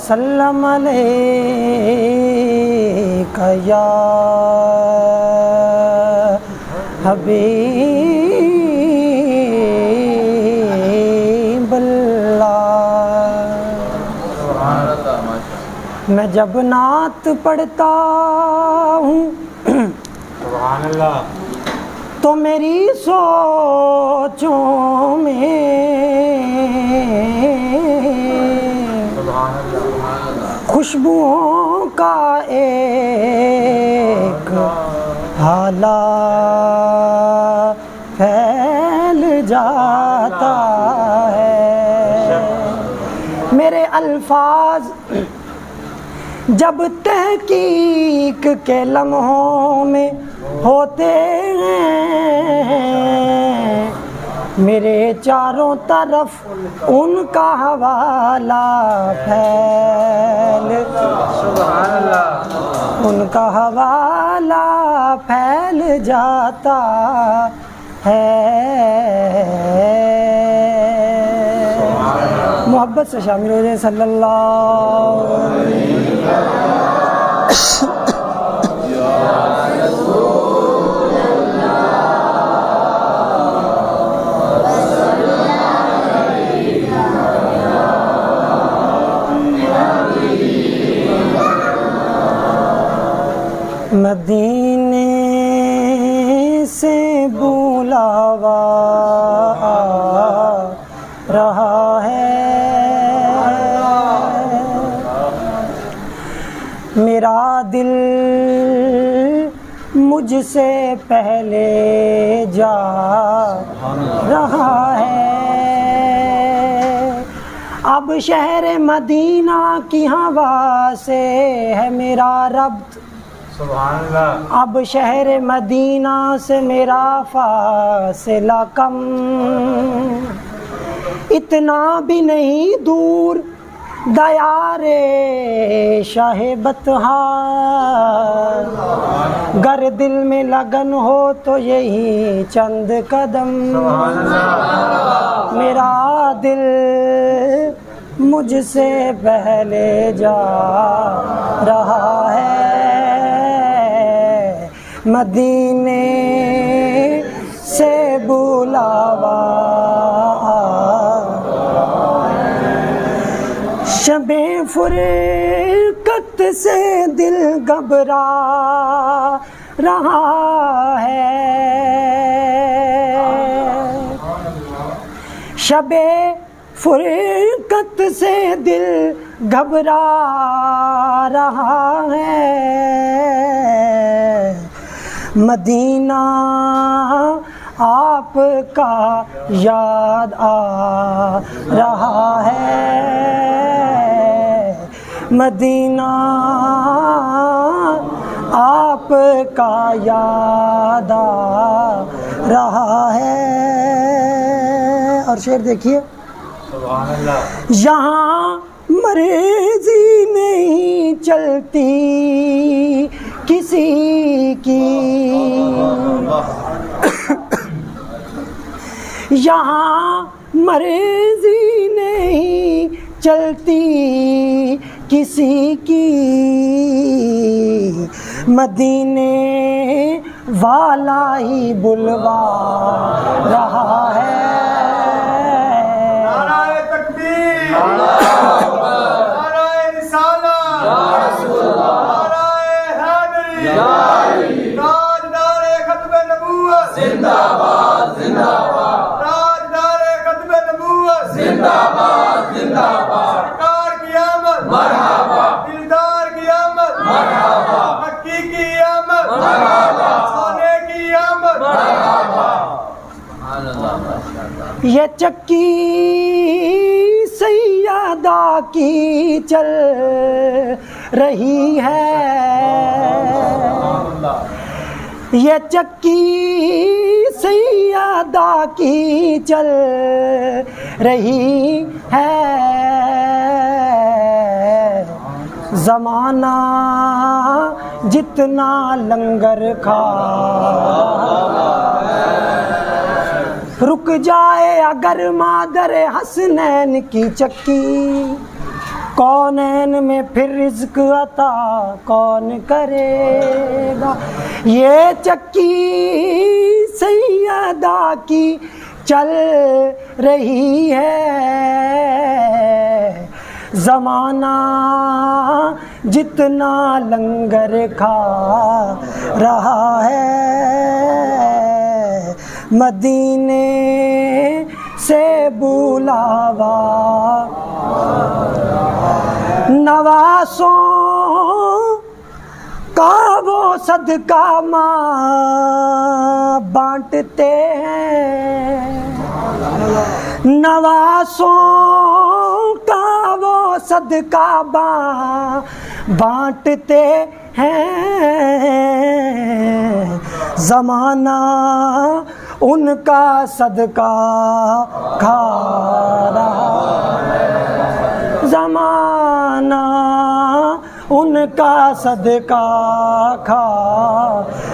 वसल्लम अलैका या हबीबल्लाह। मैं जब नात पढ़ता हूँ सुभान अल्लाह, तो मेरी सोचों में खुशबुओं का एक हाला फैल जाता है। मेरे अल्फाज जब तहकीक के लम्हों में होते हैं, मेरे चारों तरफ उनका हवाला फैल, उनका हवाला फैल जाता है। मोहब्बत से शामिल हो जाए सल्लल्लाहु अलैहि मदीने से बुलावा आ रहा है, मेरा दिल मुझसे पहले जा रहा है। अब शहर मदीना की हवा से है मेरा रब्त, अब शहर मदीना से मेरा फासिला कम, इतना भी नहीं दूर दयारे शाहे बतहा। गर दिल में लगन हो तो यही चंद कदम, मेरा दिल मुझसे पहले जा रहा है। मदीने से बुलावा शबे फुरकत से दिल घबरा रहा है, शबे फुरकत से दिल घबरा रहा है। मदीना आपका याद आ रहा है, मदीना आपका याद आ रहा है। और शेर देखिए, यहाँ मर्जी नहीं चलती किसी की, यहाँ मर्जी नहीं चलती किसी की, मदीने वाला ही बुलवा रहा है। नाराए तकबीर, नाराए रिसालत, नाराए हैदरी, ताजदारे खत्मे नबूवत जिंदाबाद जिंदाबाद, ताजदारे खत्मे नबूवत जिंदाबाद जिंदाबाद, सरकार की आमद मरहबा, दिलदार की आमद मरहबा, मक्की की आमद मरहबा, सोने की आमद मरहबा। ये चक्की सैयदा की चल रही है, ये चक्की सैयदा की चल रही है। ज़माना जितना लंगर खा रुक जाए अगर मादर हसनैन की चक्की, कौनैन में फिर रिज़्क अता कौन करेगा। ये चक्की सैयदा की चल रही है, ज़माना जितना लंगर खा रहा है, मदीने से बुलावा नवासों का वो सदका माँ बांटते हैं, नवासों का वो सदका बांटते हैं, ज़माना उनका सदका खा रहा है, ज़माना उनका सदका खा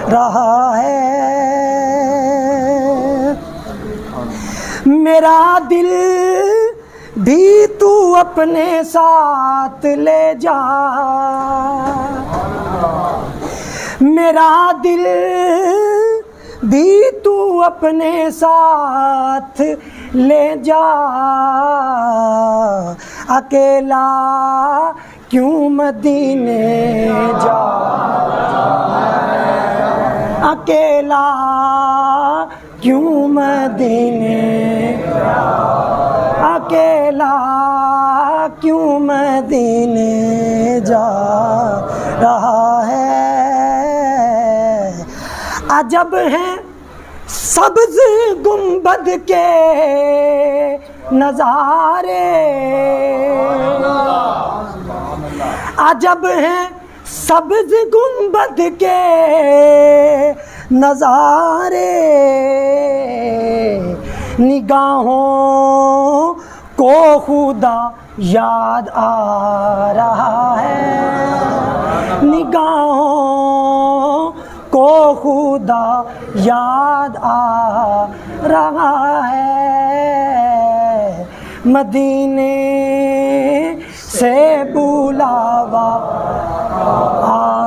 रहा है। मेरा दिल भी तू अपने साथ ले जा, मेरा दिल भी तू अपने साथ ले जा, अकेला क्यों मदीने जा, अकेला क्यों मदीने, अकेला क्यों मदीने जा रहा है। अजब है सब्ज़ गुंबद के नज़ारे, अजब है सब्ज़ गुंबद के नज़ारे, निगाहों को खुदा याद आ रहा है, निगाहों को खुदा याद आ रहा है, मदीने से बुलावा आ